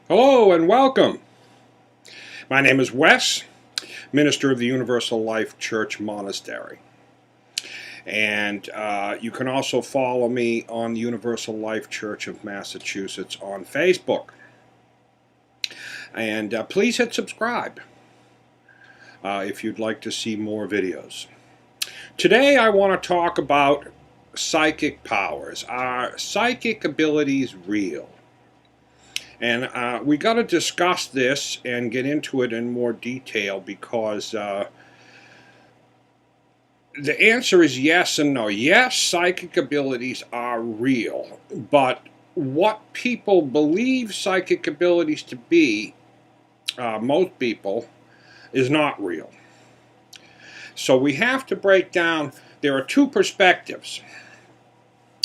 Hello and welcome. My name is Wes, minister of the Universal Life Church Monastery. And you can also follow me on the Universal Life Church of Massachusetts on Facebook. And please hit subscribe if you'd like to see more videos. Today I want to talk about psychic powers. Are psychic abilities real? And we got to discuss this and get into it in more detail because the answer is yes and no. Yes, psychic abilities are real, but what people believe psychic abilities to be, most people, is not real. So we have to break down, there are two perspectives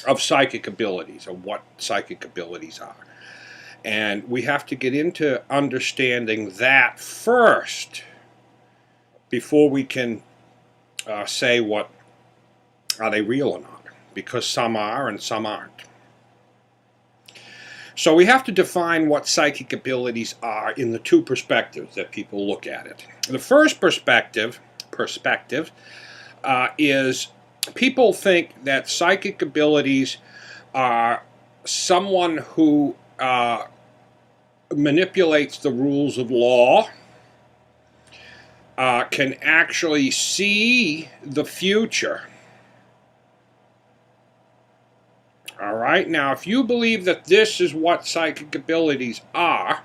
of psychic abilities, of what psychic abilities are. And we have to get into understanding that first before we can say are they real or not, because some are and some aren't. So we have to define what psychic abilities are in the two perspectives that people look at it. The first perspective is people think that psychic abilities are someone who manipulates the rules of law, can actually see the future. All right, now if you believe that this is what psychic abilities are,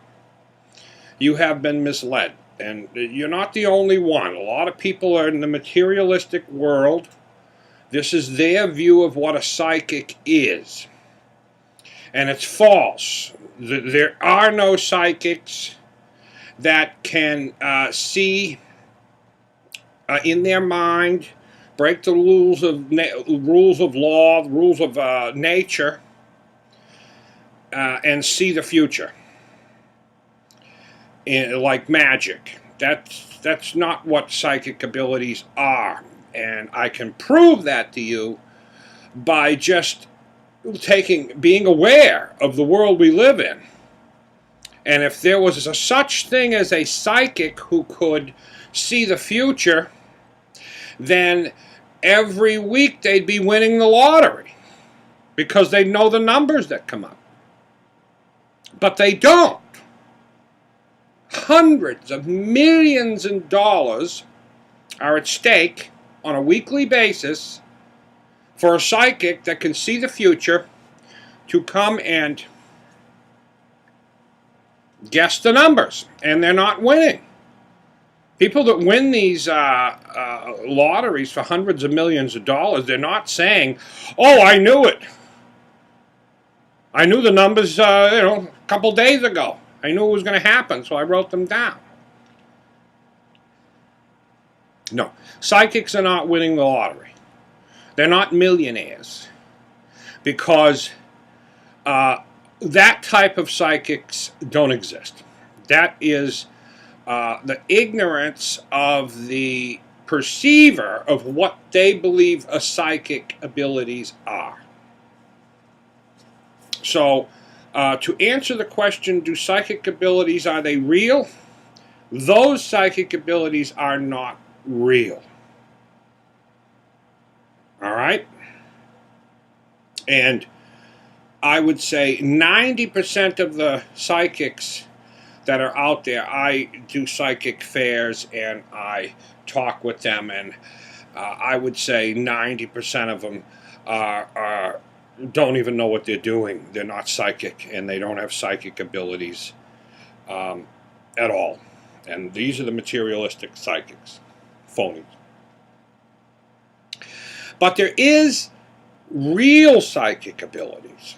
you have been misled. And you're not the only one. A lot of people are in the materialistic world. This is their view of what a psychic is. And it's false. There are no psychics that can see in their mind, break the rules of law, the rules of nature, and see the future, like magic. That's not what psychic abilities are, and I can prove that to you by just being aware of the world we live in. And if there was a such thing as a psychic who could see the future, then every week they'd be winning the lottery because they know the numbers that come up. But they don't. Hundreds of millions of dollars are at stake on a weekly basis for a psychic that can see the future to come and guess the numbers, and they're not winning. People that win these lotteries for hundreds of millions of dollars, they're not saying, "Oh, I knew it. I knew the numbers, a couple days ago. I knew it was going to happen, so I wrote them down." No, psychics are not winning the lottery. They're not millionaires, because that type of psychics don't exist. That is the ignorance of the perceiver of what they believe a psychic abilities are. So to answer the question, do psychic abilities, are they real? Those psychic abilities are not real. All right? And I would say 90% of the psychics that are out there, I do psychic fairs and I talk with them, and I would say 90% of them don't even know what they're doing. They're not psychic, and they don't have psychic abilities at all. And these are the materialistic psychics, phonies. But there is real psychic abilities.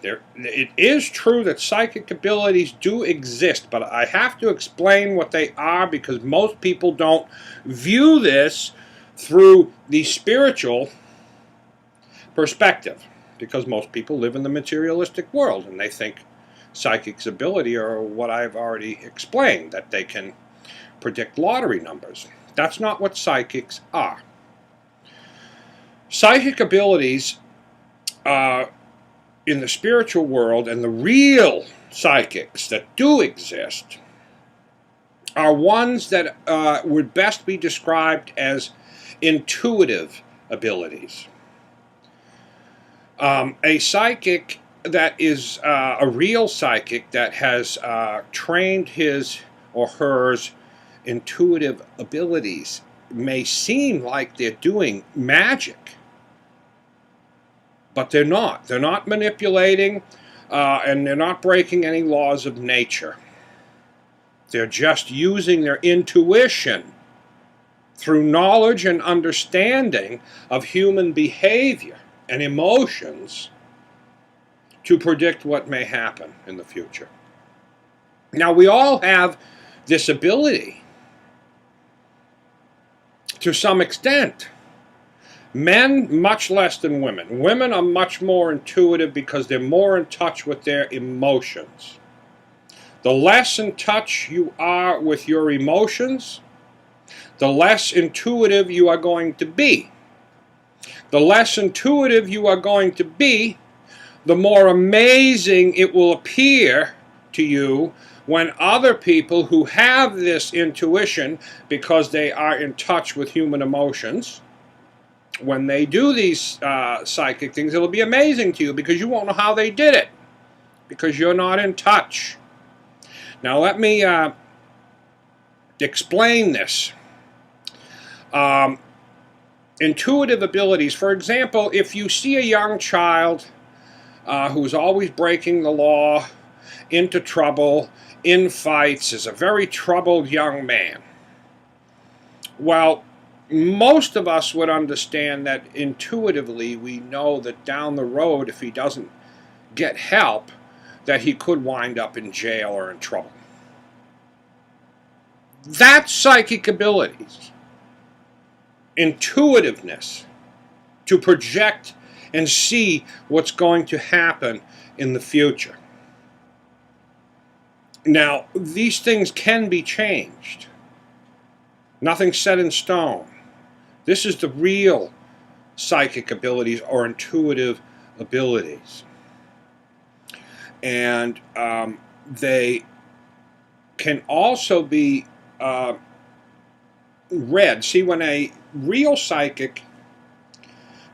It is true that psychic abilities do exist, but I have to explain what they are because most people don't view this through the spiritual perspective, because most people live in the materialistic world and they think psychic's ability are what I've already explained, that they can predict lottery numbers. That's not what psychics are. Psychic abilities in the spiritual world, and the real psychics that do exist are ones that would best be described as intuitive abilities. A psychic that is a real psychic that has trained his or hers intuitive abilities may seem like they're doing magic, but they're not. They're not manipulating, and they're not breaking any laws of nature. They're just using their intuition through knowledge and understanding of human behavior and emotions to predict what may happen in the future. Now, we all have this ability to some extent. Men, much less than women. Women are much more intuitive because they're more in touch with their emotions. The less in touch you are with your emotions, the less intuitive you are going to be. The less intuitive you are going to be, the more amazing it will appear to you when other people who have this intuition, because they are in touch with human emotions, when they do these psychic things, it'll be amazing to you because you won't know how they did it, because you're not in touch. Now let me explain this. Intuitive abilities, for example, if you see a young child who's always breaking the law, into trouble, in fights, is a very troubled young man. Well, most of us would understand that intuitively we know that down the road, if he doesn't get help, that he could wind up in jail or in trouble. That's psychic abilities. Intuitiveness to project and see what's going to happen in the future. Now, these things can be changed. Nothing's set in stone. This is the real psychic abilities or intuitive abilities. And they can also be read. See, when a real psychic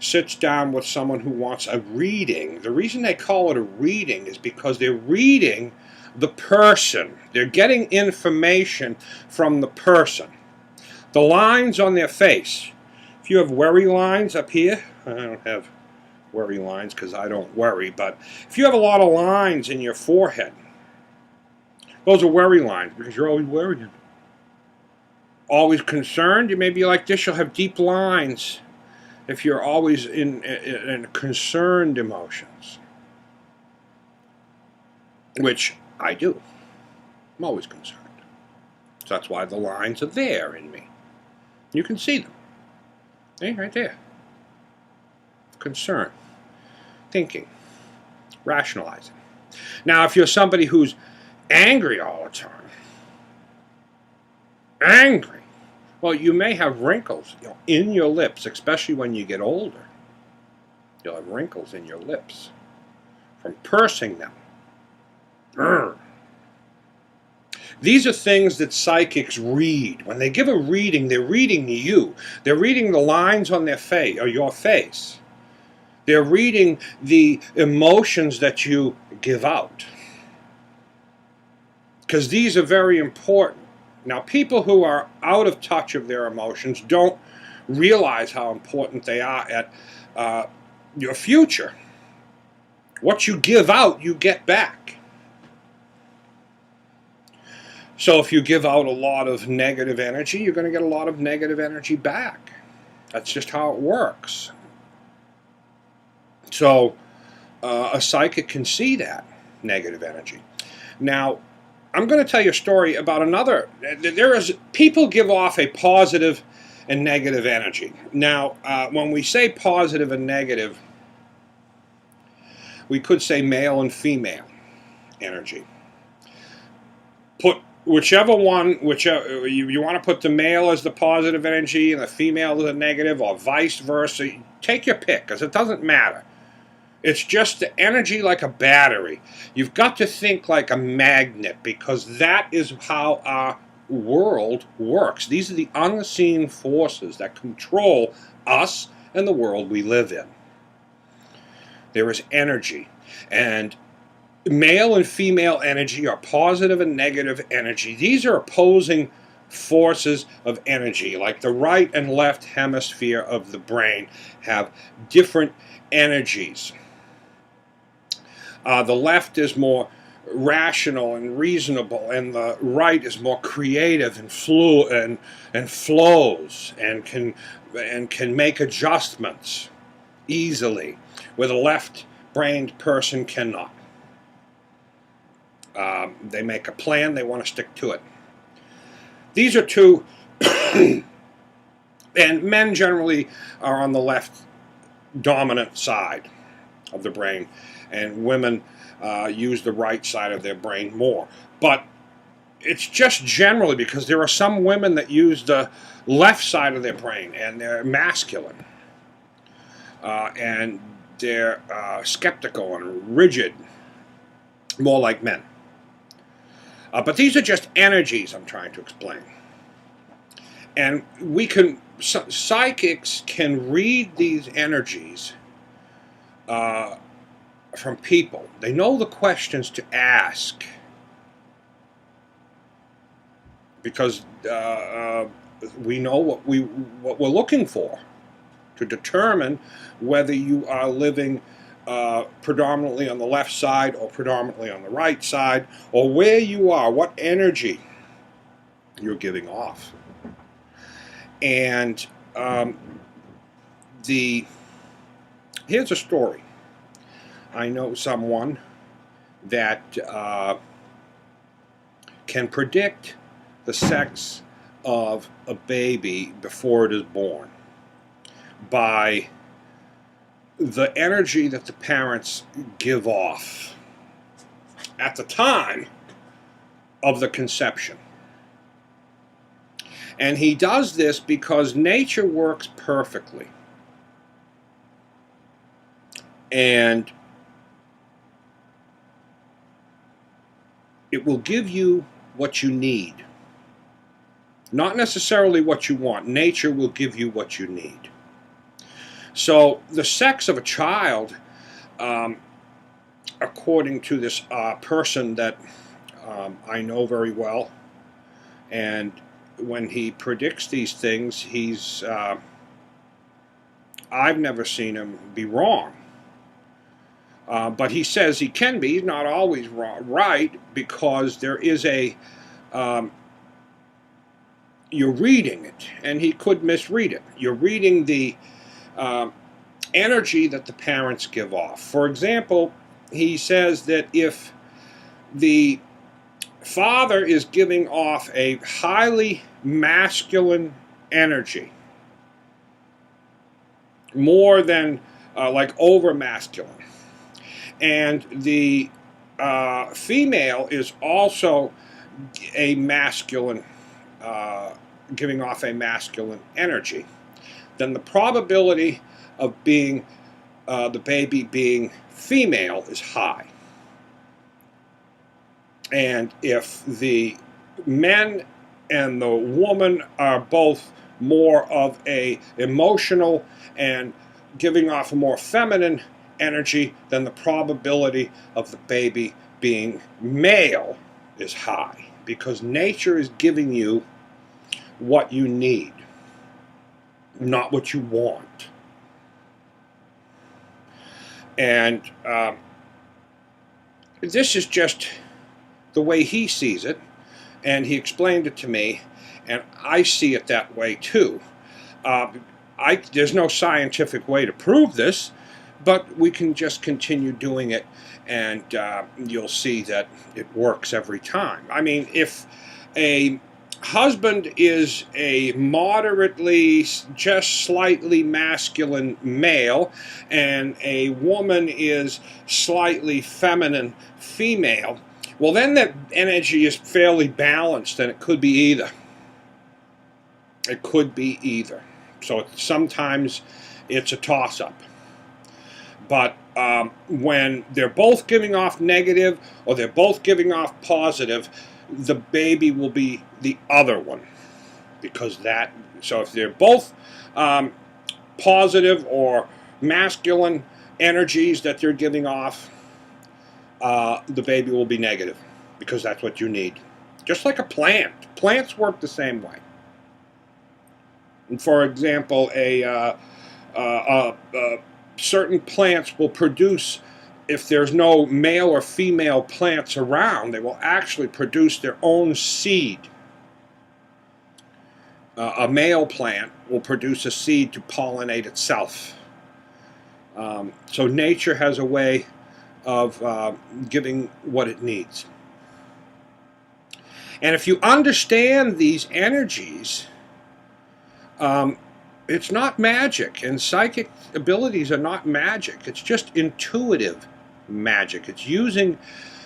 sits down with someone who wants a reading, the reason they call it a reading is because they're reading the person. They're getting information from the person. The lines on their face. If you have worry lines up here, I don't have worry lines because I don't worry, but if you have a lot of lines in your forehead, those are worry lines because you're always worried. Always concerned, you may be like this, you'll have deep lines if you're always in concerned emotions, which I do. I'm always concerned. So that's why the lines are there in me. You can see them. See, right there. Concern, thinking, rationalizing. Now, if you're somebody who's angry all the time, well, you may have wrinkles in your lips, especially when you get older. You'll have wrinkles in your lips from pursing them. These are things that psychics read. When they give a reading, they're reading you. They're reading the lines on their face, or your face. They're reading the emotions that you give out. Because these are very important. Now, people who are out of touch of their emotions don't realize how important they are at your future. What you give out, you get back. So if you give out a lot of negative energy, you're going to get a lot of negative energy back. That's just how it works. So a psychic can see that negative energy. Now, I'm going to tell you a story about another. People give off a positive and negative energy. Now, when we say positive and negative, we could say male and female energy. Put whichever one, you want to put the male as the positive energy and the female as the negative, or vice versa. Take your pick, because it doesn't matter. It's just the energy like a battery. You've got to think like a magnet, because that is how our world works. These are the unseen forces that control us and the world we live in. There is energy, and male and female energy are positive and negative energy. These are opposing forces of energy, like the right and left hemisphere of the brain have different energies. The left is more rational and reasonable, and the right is more creative and flows and can make adjustments easily, where the left-brained person cannot. They make a plan, they want to stick to it. These are two, and men generally are on the left dominant side of the brain, and women use the right side of their brain more. But it's just generally because there are some women that use the left side of their brain, and they're masculine, and they're skeptical and rigid, more like men. But these are just energies I'm trying to explain. And psychics can read these energies from people. They know the questions to ask, because we know what we're looking for to determine whether you are living predominantly on the left side or predominantly on the right side, or where you are, what energy you're giving off. And here's a story. I know someone that can predict the sex of a baby before it is born by the energy that the parents give off at the time of the conception. And he does this because nature works perfectly. And it will give you what you need. Not necessarily what you want. Nature will give you what you need. So the sex of a child, according to this person that I know very well, and when he predicts these things, I've never seen him be wrong. But he says he can be. He's not always right, because there is you're reading it, and he could misread it. You're reading the energy that the parents give off. For example, he says that if the father is giving off a highly masculine energy, more than like over masculine, and the female is also a masculine, giving off a masculine energy, then the probability of being the baby being female is high. And if the men and the woman are both more of a emotional and giving off a more feminine energy, then the probability of the baby being male is high, because nature is giving you what you need, not what you want. And this is just the way he sees it, and he explained it to me, and I see it that way too. There's no scientific way to prove this, but we can just continue doing it, and you'll see that it works every time. I mean, if a husband is a moderately, just slightly masculine male, and a woman is slightly feminine female, well, then that energy is fairly balanced, and it could be either. It could be either. So sometimes it's a toss-up. But when they're both giving off negative or they're both giving off positive, the baby will be the other one. Because that, so if they're both positive or masculine energies that they're giving off, the baby will be negative. Because that's what you need. Just like a plant. Plants work the same way. And for example, certain plants will produce, if there's no male or female plants around, they will actually produce their own seed. A male plant will produce a seed to pollinate itself. So nature has a way of giving what it needs. And if you understand these energies, it's not magic, and psychic abilities are not magic. It's just intuitive magic. It's using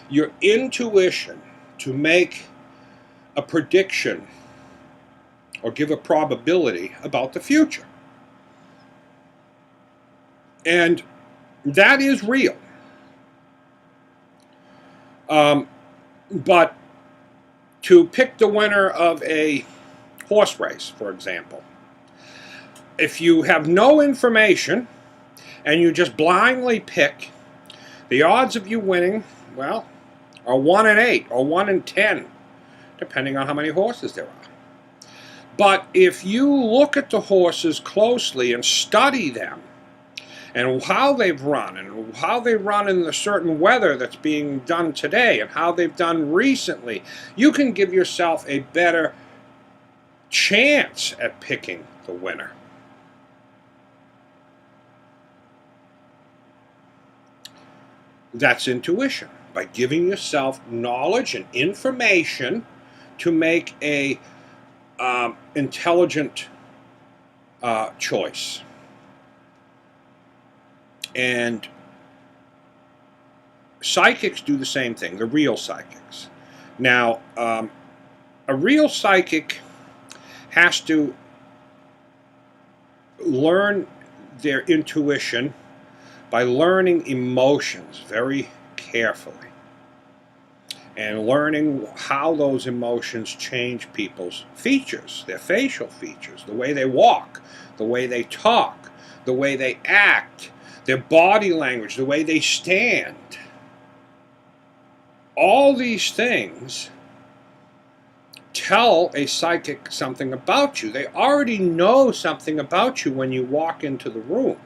your intuition to make a prediction or give a probability about the future. And that is real. But to pick the winner of a horse race, for example, if you have no information and you just blindly pick, the odds of you winning, well, are 1 in 8 or 1 in 10, depending on how many horses there are. But if you look at the horses closely and study them, and how they've run, and how they run in the certain weather that's being done today, and how they've done recently, you can give yourself a better chance at picking the winner. That's intuition, by giving yourself knowledge and information to make a intelligent choice. And psychics do the same thing, the real psychics. Now, a real psychic has to learn their intuition by learning emotions very carefully and learning how those emotions change people's features, their facial features, the way they walk, the way they talk, the way they act, their body language, the way they stand. All these things tell a psychic something about you. They already know something about you when you walk into the room.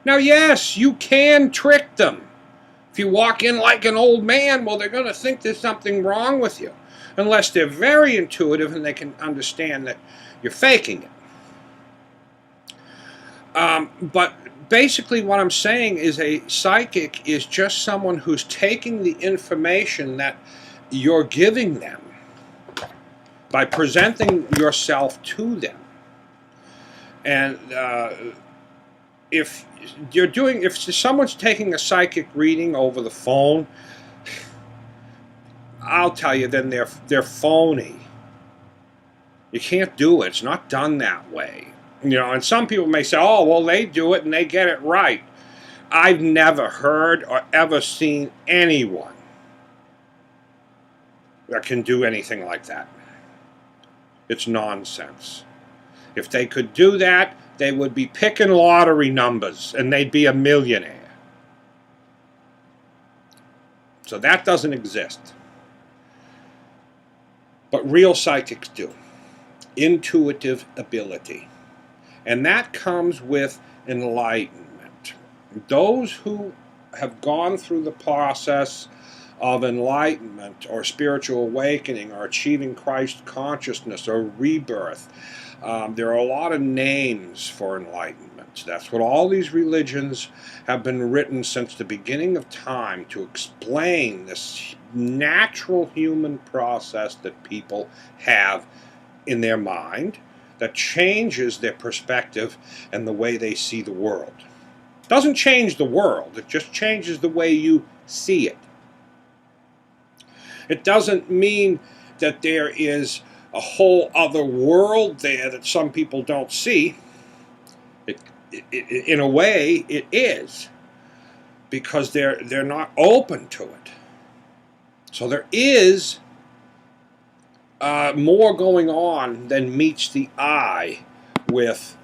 Now, yes, you can trick them. If you walk in like an old man, well, they're going to think there's something wrong with you, unless they're very intuitive and they can understand that you're faking it. But basically what I'm saying is a psychic is just someone who's taking the information that you're giving them by presenting yourself to them. And if someone's taking a psychic reading over the phone, I'll tell you, then they're phony. You can't do it. It's not done that way. You know, and some people may say, oh, well, they do it and they get it right. I've never heard or ever seen anyone that can do anything like that. It's nonsense. If they could do that, they would be picking lottery numbers and they'd be a millionaire. So that doesn't exist. But real psychics do. Intuitive ability. And that comes with enlightenment. Those who have gone through the process of enlightenment or spiritual awakening or achieving Christ consciousness or rebirth, there are a lot of names for enlightenment. That's what all these religions have been written since the beginning of time, to explain this natural human process that people have in their mind that changes their perspective and the way they see the world. It doesn't change the world, it just changes the way you see it. It doesn't mean that there is a whole other world there that some people don't see. In a way, it is. because they're not open to it. So there is more going on than meets the eye with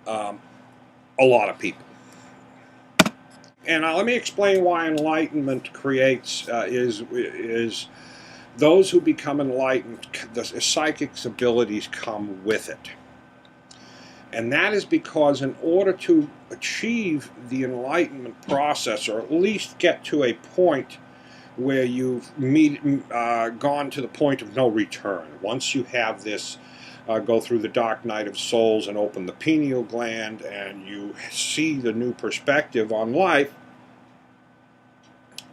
a lot of people. And let me explain why enlightenment creates is those who become enlightened, the psychic's abilities come with it. And that is because in order to achieve the enlightenment process, or at least get to a point where you've gone to the point of no return, once you have this go through the dark night of souls and open the pineal gland and you see the new perspective on life,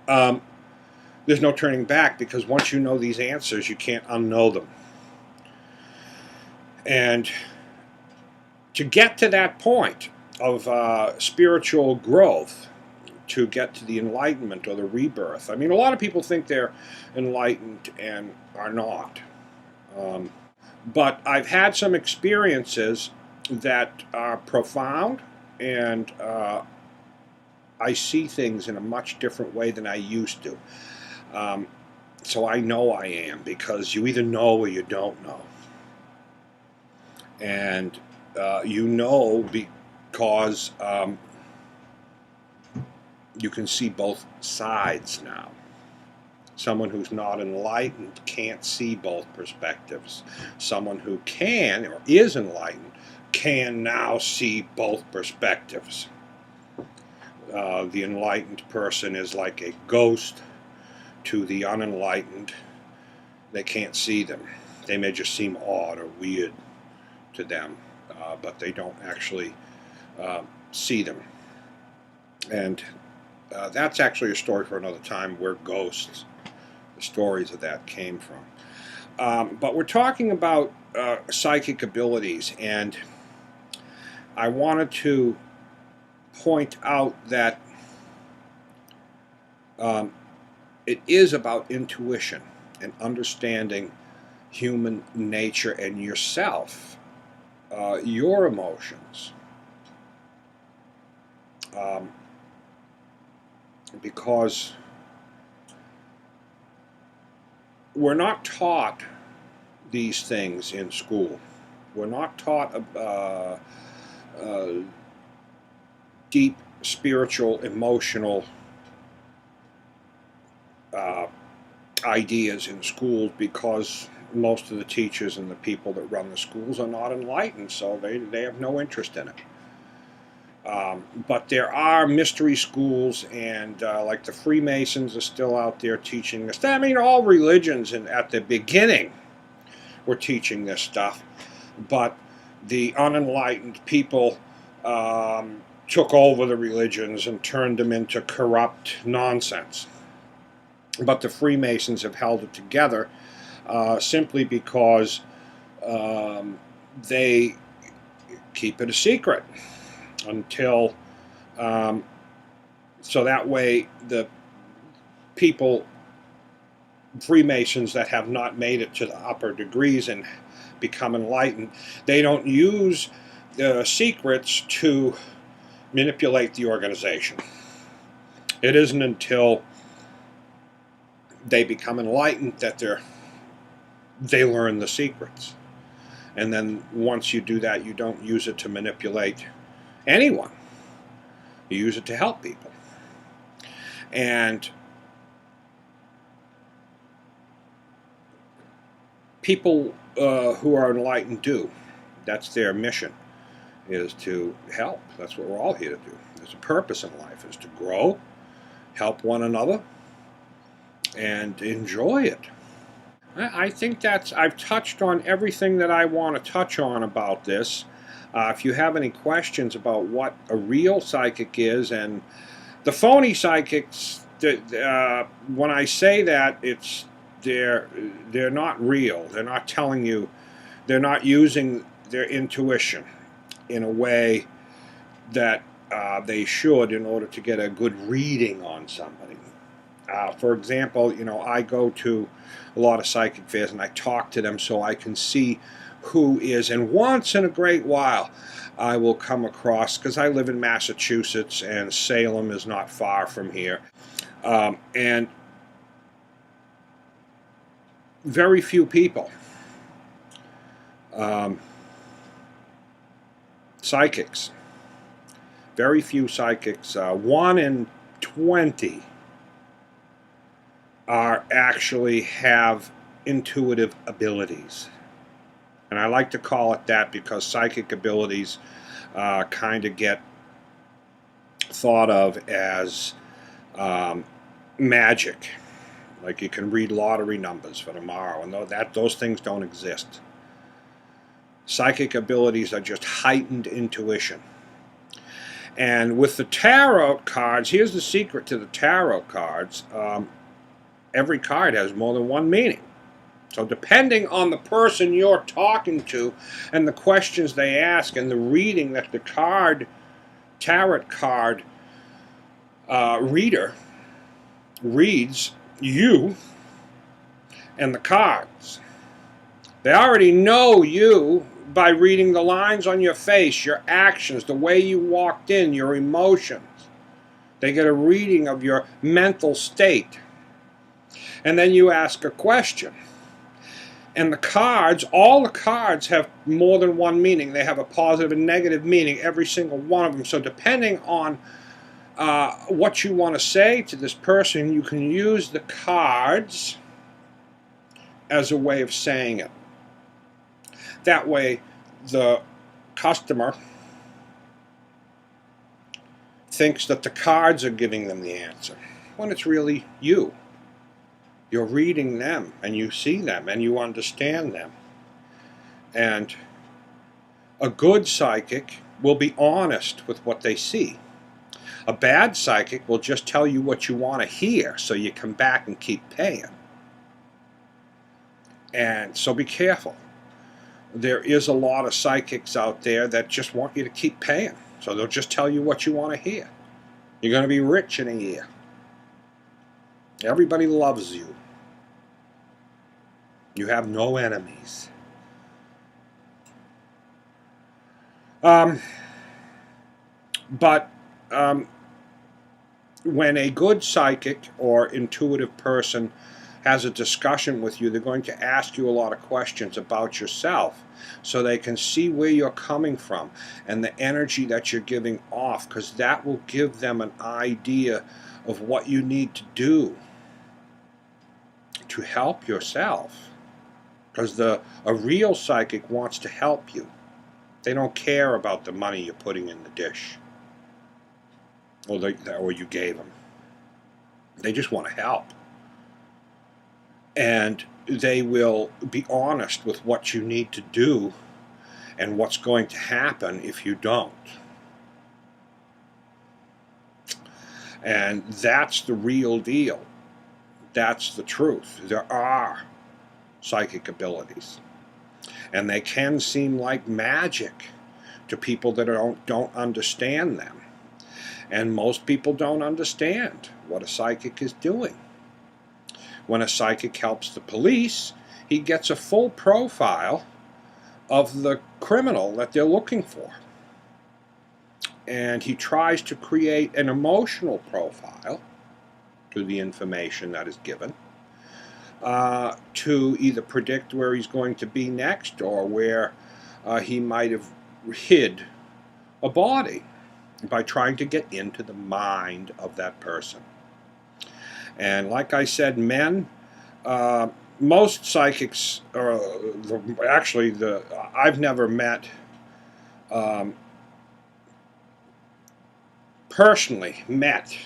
there's no turning back, because once you know these answers, you can't unknow them. And to get to that point of spiritual growth, to get to the enlightenment or the rebirth, I mean, a lot of people think they're enlightened and are not. But I've had some experiences that are profound, and I see things in a much different way than I used to. So I know I am, because you either know or you don't know. And you know because you can see both sides now. Someone who's not enlightened can't see both perspectives. Someone who can, or is enlightened, can now see both perspectives. The enlightened person is like a ghost to the unenlightened. They can't see them. They may just seem odd or weird to them, but they don't actually see them. And that's actually a story for another time, where ghosts, the stories of that came from. But we're talking about psychic abilities, and I wanted to point out that it is about intuition and understanding human nature and yourself, your emotions. Because we're not taught these things in school. We're not taught deep spiritual, emotional ideas in schools, because most of the teachers and the people that run the schools are not enlightened, so they have no interest in it. But there are mystery schools, and like the Freemasons are still out there teaching this. I mean, all religions at the beginning were teaching this stuff, but the unenlightened people took over the religions and turned them into corrupt nonsense. But the Freemasons have held it together simply because they keep it a secret until, so that way the people, Freemasons that have not made it to the upper degrees and become enlightened, they don't use the secrets to manipulate the organization. It isn't until they become enlightened that they learn the secrets. And then once you do that, you don't use it to manipulate anyone. You use it to help people. And people who are enlightened do. That's their mission, is to help. That's what we're all here to do. There's a purpose in life, is to grow, help one another, and enjoy it. I think I've touched on everything that I want to touch on about this. If you have any questions about what a real psychic is, and the phony psychics, when I say that, they're not real. They're not telling you, they're not using their intuition in a way that they should in order to get a good reading on somebody. For example, I go to a lot of psychic fairs and I talk to them so I can see who is, and once in a great while, I will come across, because I live in Massachusetts and Salem is not far from here, and very few people, psychics, very few psychics, 1 in 20 actually have intuitive abilities. And I like to call it that because psychic abilities kind of get thought of as magic. Like you can read lottery numbers for tomorrow, and those things don't exist. Psychic abilities are just heightened intuition. And with the tarot cards, here's the secret to the tarot cards. Every card has more than one meaning. So depending on the person you're talking to and the questions they ask and the reading that the tarot card reader reads you and the cards. They already know you by reading the lines on your face, your actions, the way you walked in, your emotions. They get a reading of your mental state. And then you ask a question. And the cards, all the cards have more than one meaning. They have a positive and negative meaning, every single one of them. So depending on what you want to say to this person, you can use the cards as a way of saying it. That way, the customer thinks that the cards are giving them the answer, when it's really you. You're reading them, and you see them, and you understand them. And a good psychic will be honest with what they see. A bad psychic will just tell you what you want to hear, so you come back and keep paying. And so be careful. There is a lot of psychics out there that just want you to keep paying. So they'll just tell you what you want to hear. You're going to be rich in a year. Everybody loves you. You have no enemies. But when a good psychic or intuitive person has a discussion with you, they're going to ask you a lot of questions about yourself so they can see where you're coming from and the energy that you're giving off, because that will give them an idea of what you need to do to help yourself. Because a real psychic wants to help you. They don't care about the money you're putting in the dish or you gave them. They just want to help. And they will be honest with what you need to do and what's going to happen if you don't. And that's the real deal. That's the truth. There are psychic abilities. And they can seem like magic to people that don't understand them. And most people don't understand what a psychic is doing. When a psychic helps the police, he gets a full profile of the criminal that they're looking for. And he tries to create an emotional profile to the information that is given to either predict where he's going to be next or where he might have hid a body by trying to get into the mind of that person. And like I said, men, most psychics, I've never met, personally met,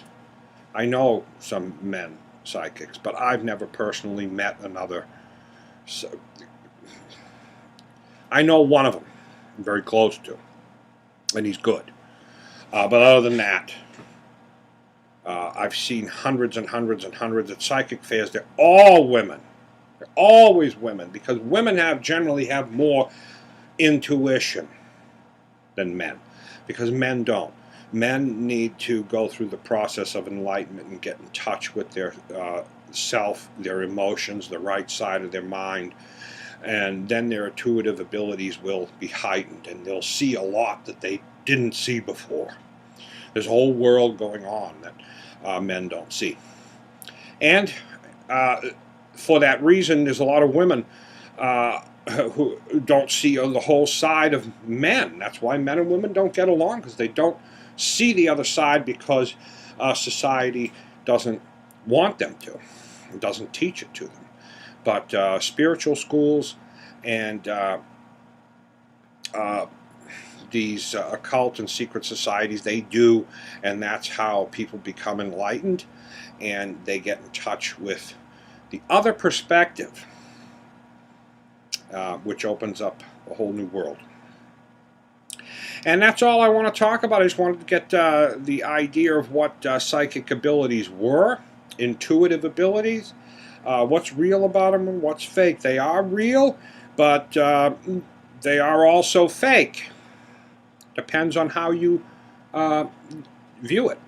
I know some men psychics, but I've never personally met another. I know one of them, I'm very close to, and he's good. But other than that, I've seen hundreds and hundreds and hundreds of psychic fairs. They're all women. They're always women, because women generally have more intuition than men, because men don't. Men need to go through the process of enlightenment and get in touch with their self, their emotions, the right side of their mind, and then their intuitive abilities will be heightened, and they'll see a lot that they didn't see before. There's a whole world going on that men don't see. And for that reason, there's a lot of women who don't see the whole side of men. That's why men and women don't get along, because they don't see the other side, because society doesn't want them to. It doesn't teach it to them. But spiritual schools and these occult and secret societies, they do, and that's how people become enlightened, and they get in touch with the other perspective, which opens up a whole new world. And that's all I want to talk about. I just wanted to get the idea of what psychic abilities were, intuitive abilities, what's real about them and what's fake. They are real, but they are also fake. Depends on how you view it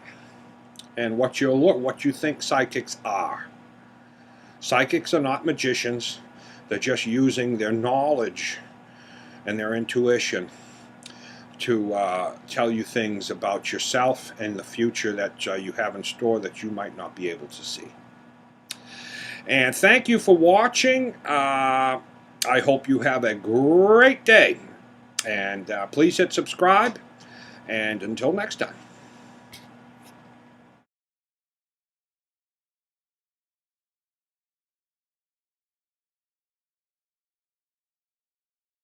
and what you think psychics are. Psychics are not magicians. They're just using their knowledge and their intuition to tell you things about yourself and the future that you have in store that you might not be able to see. And thank you for watching. I hope you have a great day. And please hit subscribe. And until next time.